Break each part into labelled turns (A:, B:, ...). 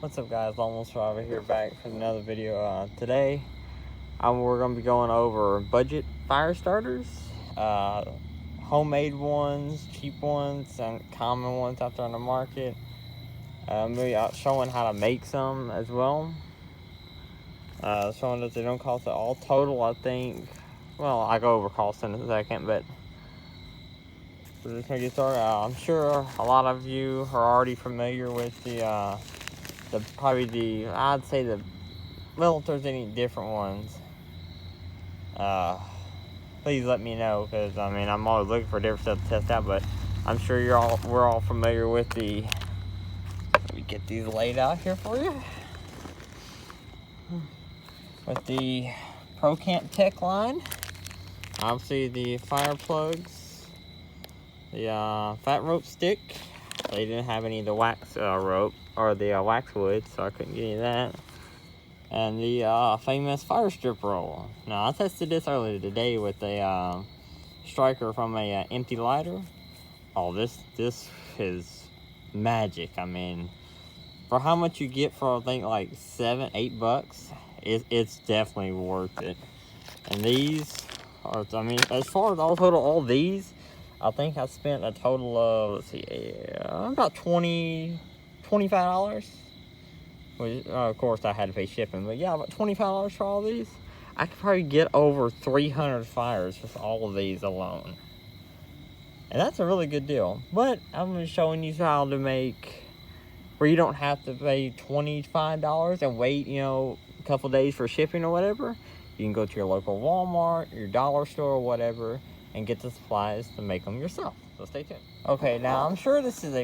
A: What's up, guys? Almost over here back for another video. Today we're going to be going over budget fire starters, homemade ones, cheap ones, and common ones out there on the market. Maybe showing how to make some as well. Showing that they don't cost it all total, I think. Well, I'll go over cost in a second, but we're just going to get started. I'm sure a lot of you are already familiar with I'd say well, if there's any different ones, please let me know, because I mean, I'm always looking for different stuff to test out, but I'm sure we're all familiar with let me get these laid out here for you, with the Pro Camp Tech line. Obviously the fire plugs, the fat rope stick. They didn't have any of the wax rope or the wax wood, so I couldn't get any of that. And the famous fire strip roll. Now, I tested this earlier today with a striker from a empty lighter. Oh, this is magic. I mean, for how much you get for, I think, like $7-8, it's definitely worth it. And these are, I mean, as far as all these, I think I spent a total of, let's see, about $25. Which, of course, I had to pay shipping, but yeah, about $25 for all these. I could probably get over 300 fires with all of these alone. And that's a really good deal. But I'm just showing you how to make where you don't have to pay $25 and wait, a couple days for shipping or whatever. You can go to your local Walmart, your dollar store, or whatever, and get the supplies to make them yourself. So stay tuned. Okay, now I'm sure this is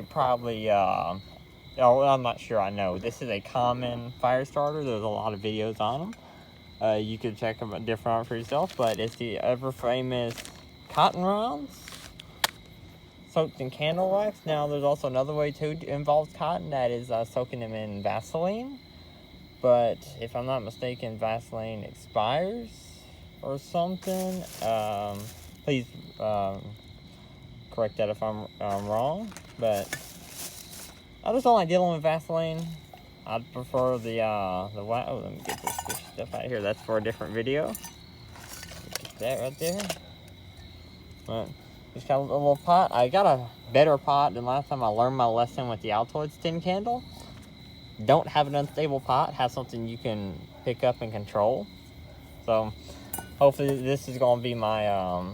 A: I'm not sure, I know. This is a common fire starter. There's a lot of videos on them. You can check them different out for yourself, but it's the ever famous cotton rounds soaked in candle wax. Now, there's also another way too to involve cotton, that is soaking them in Vaseline. But if I'm not mistaken, Vaseline expires or something. Please correct that if I'm wrong, but I just don't like dealing with Vaseline. I'd prefer the wax. Oh, let me get this stuff out of here. That's for a different video. Get that right there. But just got a little pot. I got a better pot than last time. I learned my lesson with the Altoids tin candle. Don't have an unstable pot. Have something you can pick up and control. So hopefully this is going to be my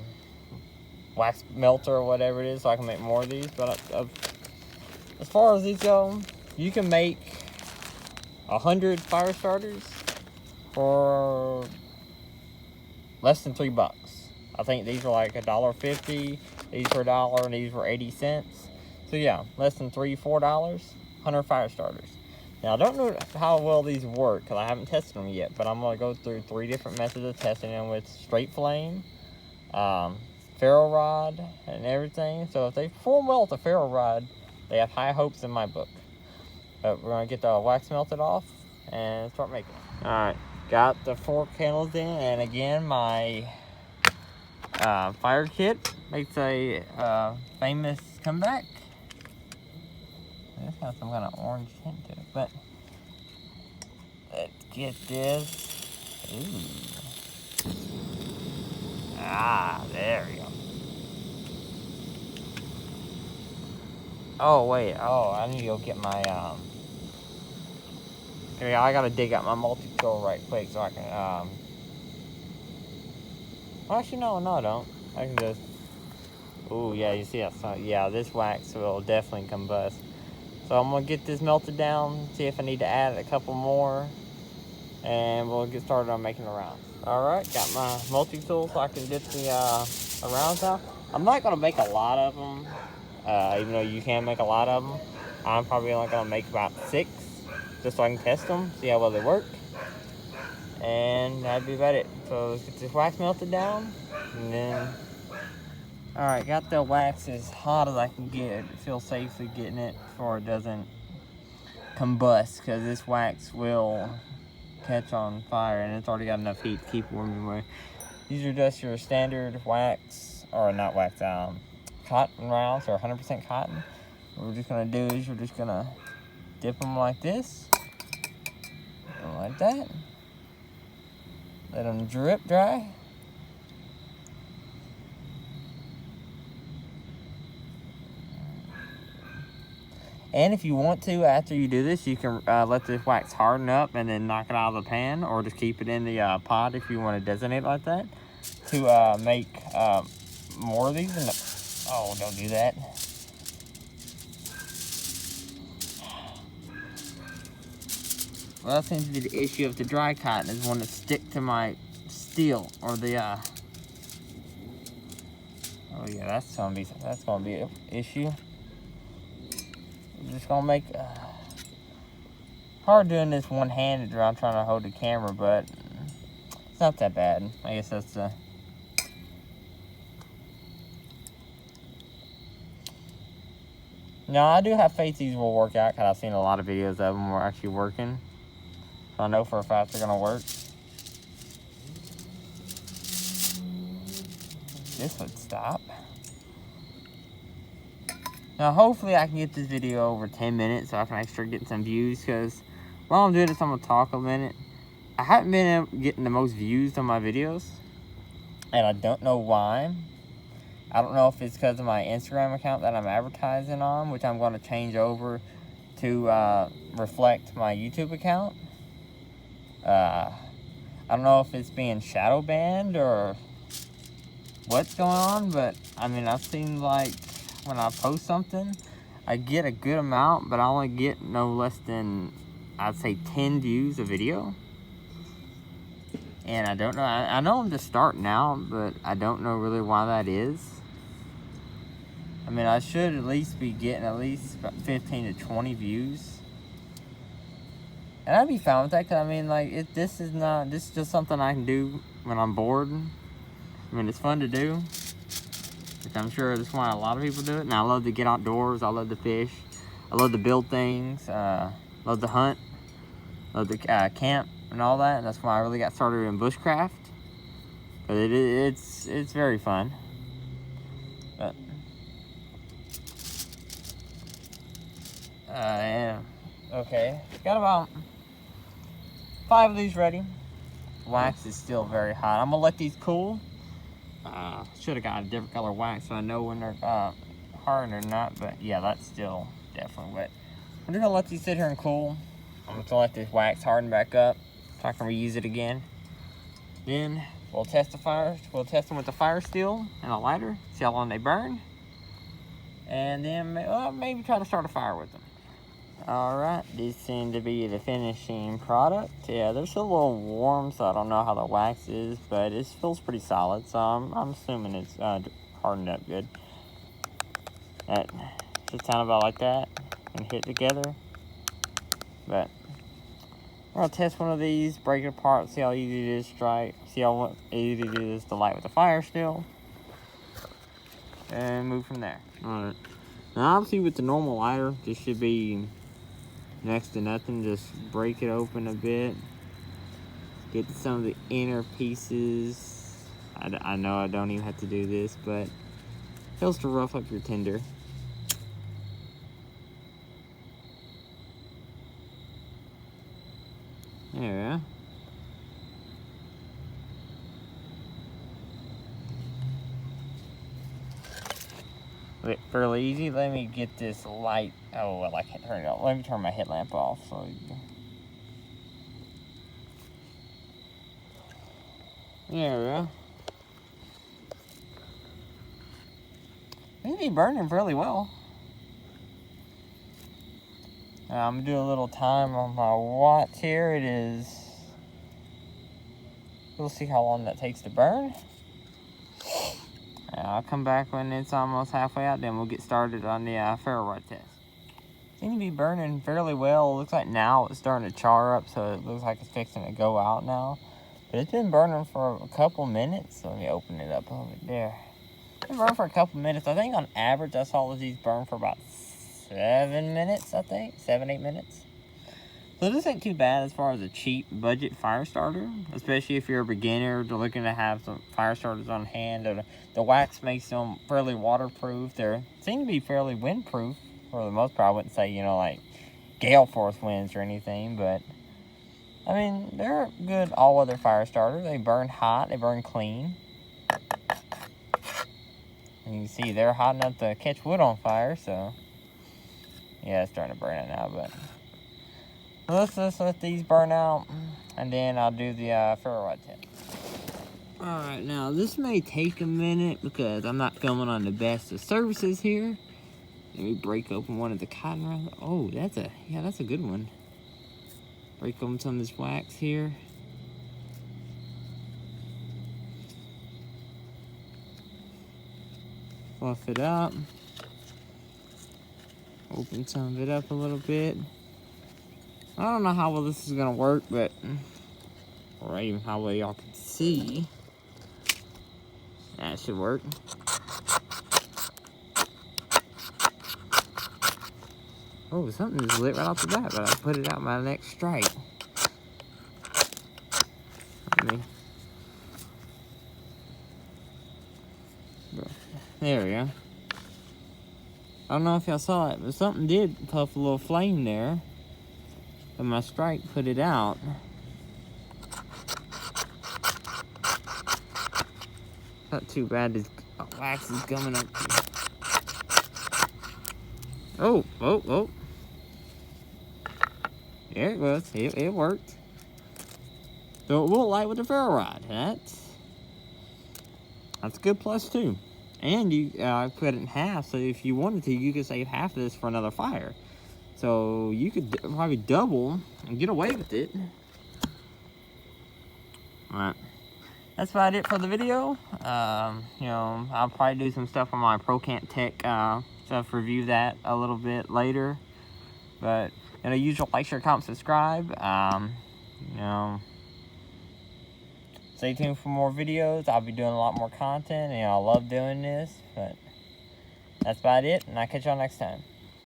A: wax melter or whatever it is, so I can make more of these. But as far as these go, you can make 100 fire starters for less than $3. I think these are like $1.50. These were $1, and these were 80 cents. So yeah, less than $3-4, 100 fire starters. Now, I don't know how well these work, because I haven't tested them yet, but I'm going to go through 3 different methods of testing them with straight flame, ferro rod, and everything. So if they perform well with the ferro rod, they have high hopes in my book. But we're going to get the wax melted off and start making it. Alright, got the 4 candles in, and again, my fire kit makes a famous comeback. This has some kind of orange tint to it, but let's get this. Ooh. There we go. Oh, wait. Oh, I need to go get my, I gotta dig out my multi-tool right quick so I can, well, actually, no, I don't. I can just, ooh, yeah, you see that? So, yeah, this wax will definitely combust. So I'm gonna get this melted down, see if I need to add a couple more, and we'll get started on making the rounds. Alright, got my multi-tool so I can get the rounds out. I'm not gonna make a lot of them, even though you can make a lot of them. I'm probably only gonna make about 6, just so I can test them, see how well they work. And that'd be about it. So let's get this wax melted down, and then... Alright, got the wax as hot as I can get it. Feel safely getting it before it doesn't combust, because this wax will catch on fire, and it's already got enough heat to keep warming away. These are just your standard wax, or not wax, cotton rounds, or 100% cotton. What we're just gonna do is we're just gonna dip them like this, like that. Let them drip dry. And if you want to, after you do this, you can let this wax harden up and then knock it out of the pan, or just keep it in the pot if you want to designate like that, to make more of these. Oh, don't do that. Well, that seems to be the issue of the dry cotton, is when it stick to my steel or the oh yeah, that's gonna be an issue. I'm just gonna make hard doing this one-handed while I'm trying to hold the camera, but it's not that bad. I guess that's No, I do have faith these will work out, because I've seen a lot of videos of them were actually working. So I know for a fact they're gonna work. This would stop. Now, hopefully I can get this video over 10 minutes so I can actually start getting some views, because while I'm doing this, I'm going to talk a minute. I haven't been getting the most views on my videos, and I don't know why. I don't know if it's because of my Instagram account that I'm advertising on, which I'm going to change over to reflect my YouTube account. I don't know if it's being shadow banned or what's going on, but I mean, I've seen like when I post something, I get a good amount, but I only get no less than, I'd say, 10 views a video. And I don't know, I know I'm just starting out, but I don't know really why that is. I mean, I should at least be getting at least about 15 to 20 views. And I'd be fine with that, because I mean, like, this is just something I can do when I'm bored. I mean, it's fun to do, which I'm sure that's why a lot of people do it. And I love to get outdoors. I love to fish. I love to build things. Love to hunt. Love to camp and all that. And that's why I really got started in bushcraft. But it's very fun. But yeah. Okay. Got about 5 of these ready. Wax is still very hot. I'm gonna let these cool. Should have got a different color wax so I know when they're hard or not, but yeah, that's still definitely wet. I'm just gonna let these sit here and cool. I'm just gonna let this wax harden back up so I can reuse it again. Then we'll test we'll test them with the fire steel and a lighter, see how long they burn, and then maybe try to start a fire with them. Alright, these seem to be the finishing product. Yeah, they're still a little warm, so I don't know how the wax is, but it feels pretty solid, so I'm assuming it's hardened up good. That should sound about like that and hit together. But we're gonna test one of these, break it apart, see how easy it is to strike, see how easy it is to light with the fire still, and move from there. Alright, now obviously with the normal lighter, this should be next to nothing. Just break it open a bit, get some of the inner pieces. I know I don't even have to do this, but it helps to rough up your tinder. There we go. Fairly easy. Let me get this light. Oh, well, I can't turn it off. Let me turn my headlamp off. So there we go. Seems to be burning fairly well. I'm gonna do a little time on my watch here. It is. We'll see how long that takes to burn. I'll come back when it's almost halfway out, then we'll get started on the ferrite test. Seems to be burning fairly well. It looks like now it's starting to char up, so it looks like it's fixing to go out now. But it's been burning for a couple minutes. Let me open it up over there. It's been burning for a couple minutes. I think on average I saw these burn for about 7 minutes, I think. 7-8 minutes. So this ain't too bad as far as a cheap budget fire starter, especially if you're a beginner looking to have some fire starters on hand. Or the wax makes them fairly waterproof. They seem to be fairly windproof for the most part. I wouldn't say, you know, like gale force winds or anything, but I mean, they're a good all-weather fire starter. They burn hot, they burn clean. And you can see they're hot enough to catch wood on fire, so yeah, it's starting to burn out now, but let's just let these burn out, and then I'll do the ferro rod test. Alright, now this may take a minute because I'm not filming on the best of services here. Let me break open one of the cotton rods. Oh, that's a good one. Break open some of this wax here. Fluff it up. Open some of it up a little bit. I don't know how well this is gonna work, but or even how well y'all can see. That should work. Oh, something just lit right off the bat, but I put it out my next strike. There we go. I don't know if y'all saw it, but something did puff a little flame there. But my strike put it out. Not too bad. This wax is coming up. Oh. There it was. It worked. So it will light with the ferro rod. That's a good plus too. And you cut it in half, so if you wanted to, you could save half of this for another fire. So you could probably double and get away with it. Alright. That's about it for the video. You know, I'll probably do some stuff on my ProCamp Tech stuff, review that a little bit later. But, you know, usual like, share, comment, subscribe. You know, stay tuned for more videos. I'll be doing a lot more content, and I love doing this. But that's about it, and I'll catch y'all next time.